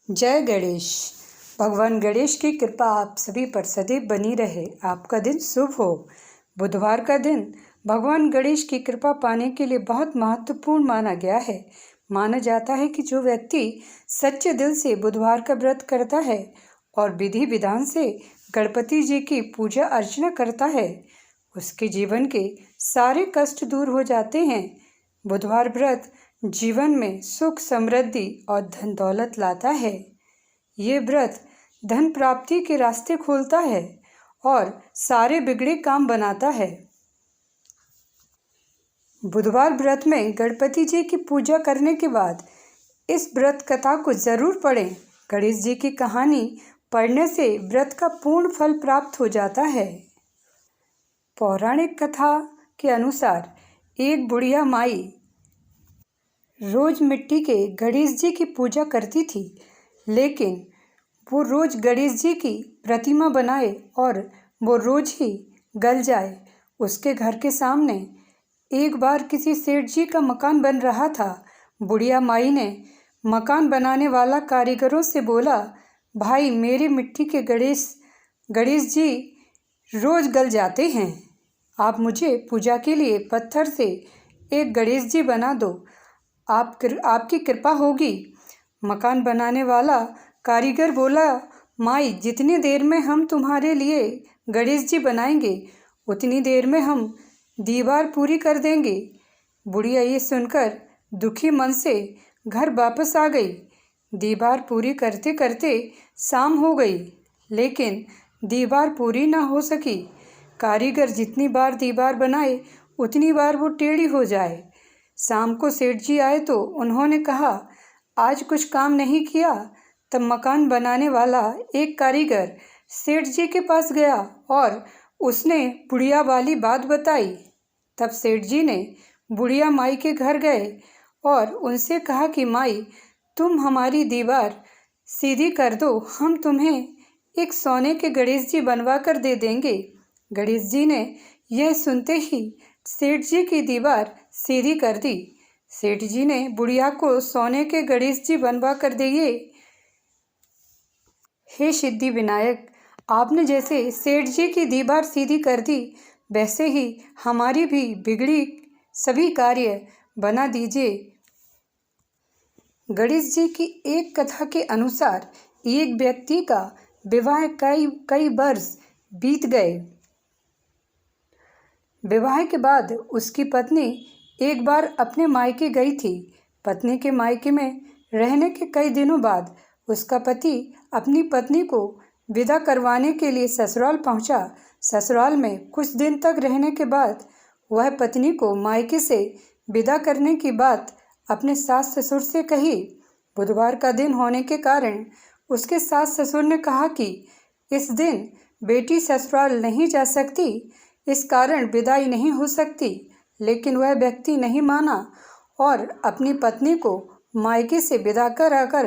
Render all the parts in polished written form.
जय गणेश। भगवान गणेश की कृपा आप सभी पर सदैव बनी रहे। आपका दिन शुभ हो। बुधवार का दिन भगवान गणेश की कृपा पाने के लिए बहुत महत्वपूर्ण माना गया है। माना जाता है कि जो व्यक्ति सच्चे दिल से बुधवार का व्रत करता है और विधि विधान से गणपति जी की पूजा अर्चना करता है, उसके जीवन के सारे कष्ट दूर हो जाते हैं। बुधवार व्रत जीवन में सुख समृद्धि और धन दौलत लाता है। ये व्रत धन प्राप्ति के रास्ते खोलता है और सारे बिगड़े काम बनाता है। बुधवार व्रत में गणपति जी की पूजा करने के बाद इस व्रत कथा को जरूर पढ़ें। गणेश जी की कहानी पढ़ने से व्रत का पूर्ण फल प्राप्त हो जाता है। पौराणिक कथा के अनुसार एक बुढ़िया माई रोज मिट्टी के गणेश जी की पूजा करती थी, लेकिन वो रोज गणेश जी की प्रतिमा बनाए और वो रोज ही गल जाए। उसके घर के सामने एक बार किसी सेठ जी का मकान बन रहा था। बुढ़िया माई ने मकान बनाने वाला कारीगरों से बोला, भाई मेरे मिट्टी के गणेश जी रोज गल जाते हैं, आप मुझे पूजा के लिए पत्थर से एक गणेश जी बना दो, आपकी कृपा होगी। मकान बनाने वाला कारीगर बोला, माई जितनी देर में हम तुम्हारे लिए गणेश जी बनाएंगे उतनी देर में हम दीवार पूरी कर देंगे। बुढ़िया ये सुनकर दुखी मन से घर वापस आ गई। दीवार पूरी करते करते शाम हो गई, लेकिन दीवार पूरी ना हो सकी। कारीगर जितनी बार दीवार बनाए उतनी बार वो टेढ़ी हो जाए। शाम को सेठ जी आए तो उन्होंने कहा, आज कुछ काम नहीं किया। तब मकान बनाने वाला एक कारीगर सेठ जी के पास गया और उसने बुढ़िया वाली बात बताई। तब सेठ जी ने बुढ़िया माई के घर गए और उनसे कहा कि माई तुम हमारी दीवार सीधी कर दो, हम तुम्हें एक सोने के गणेश जी बनवा कर दे देंगे। गणेश जी ने यह सुनते ही सेठ जी की दीवार सीधी कर दी। सेठ जी ने बुढ़िया को सोने के गणेश जी बनवा कर दिए। हे सिद्धि विनायक, आपने जैसे सेठ जी की दीवार सीधी कर दी, वैसे ही हमारी भी बिगड़ी सभी कार्य बना दीजिए। गणेश जी की एक कथा के अनुसार एक व्यक्ति का विवाह कई वर्ष बीत गए। विवाह के बाद उसकी पत्नी एक बार अपने मायके गई थी। पत्नी के मायके में रहने के कई दिनों बाद उसका पति अपनी पत्नी को विदा करवाने के लिए ससुराल पहुंचा। ससुराल में कुछ दिन तक रहने के बाद वह पत्नी को मायके से विदा करने की बात अपने सास ससुर से कही। बुधवार का दिन होने के कारण उसके सास ससुर ने कहा कि इस दिन बेटी ससुराल नहीं जा सकती, इस कारण विदाई नहीं हो सकती। लेकिन वह व्यक्ति नहीं माना और अपनी पत्नी को मायके से विदा कराकर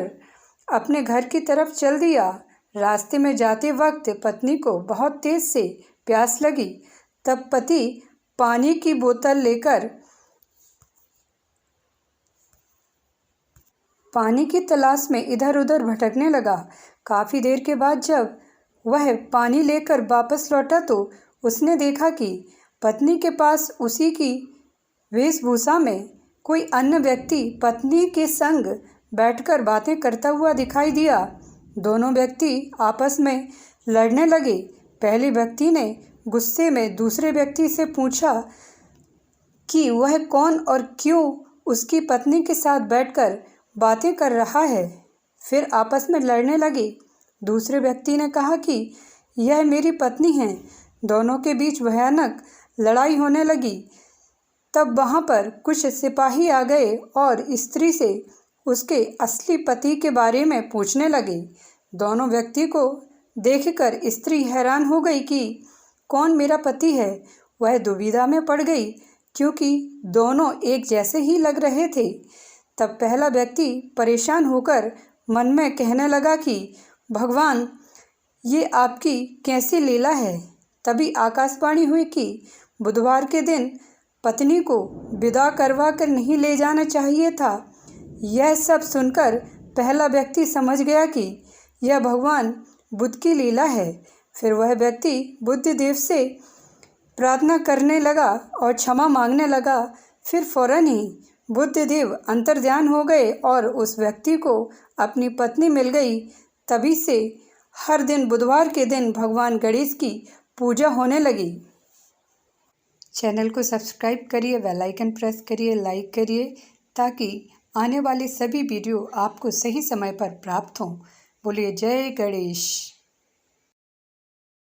अपने घर की तरफ चल दिया। रास्ते में जाते वक्त पत्नी को बहुत तेज से प्यास लगी। तब पति पानी की बोतल लेकर पानी की तलाश में इधर उधर भटकने लगा। काफ़ी देर के बाद जब वह पानी लेकर वापस लौटा तो उसने देखा कि पत्नी के पास उसी की वेशभूषा में कोई अन्य व्यक्ति पत्नी के संग बैठकर बातें करता हुआ दिखाई दिया। दोनों व्यक्ति आपस में लड़ने लगे। पहले व्यक्ति ने गुस्से में दूसरे व्यक्ति से पूछा कि वह कौन और क्यों उसकी पत्नी के साथ बैठकर बातें कर रहा है। फिर आपस में लड़ने लगे। दूसरे व्यक्ति ने कहा कि यह मेरी पत्नी है। दोनों के बीच भयानक लड़ाई होने लगी। तब वहाँ पर कुछ सिपाही आ गए और स्त्री से उसके असली पति के बारे में पूछने लगे। दोनों व्यक्ति को देखकर स्त्री हैरान हो गई कि कौन मेरा पति है। वह दुविधा में पड़ गई क्योंकि दोनों एक जैसे ही लग रहे थे। तब पहला व्यक्ति परेशान होकर मन में कहने लगा कि भगवान, ये आपकी कैसी लीला है। तभी आकाशवाणी हुई कि बुधवार के दिन पत्नी को विदा करवा कर नहीं ले जाना चाहिए था। यह सब सुनकर पहला व्यक्ति समझ गया कि यह भगवान बुद्ध की लीला है। फिर वह व्यक्ति बुद्धदेव से प्रार्थना करने लगा और क्षमा मांगने लगा। फिर फौरन ही बुद्धदेव अंतर्ध्यान हो गए और उस व्यक्ति को अपनी पत्नी मिल गई। तभी से हर दिन बुधवार के दिन भगवान गणेश की पूजा होने लगी। चैनल को सब्सक्राइब करिए, बेल आइकन प्रेस करिए, लाइक करिए ताकि आने वाले सभी वीडियो आपको सही समय पर प्राप्त हों। बोलिए जय गणेश।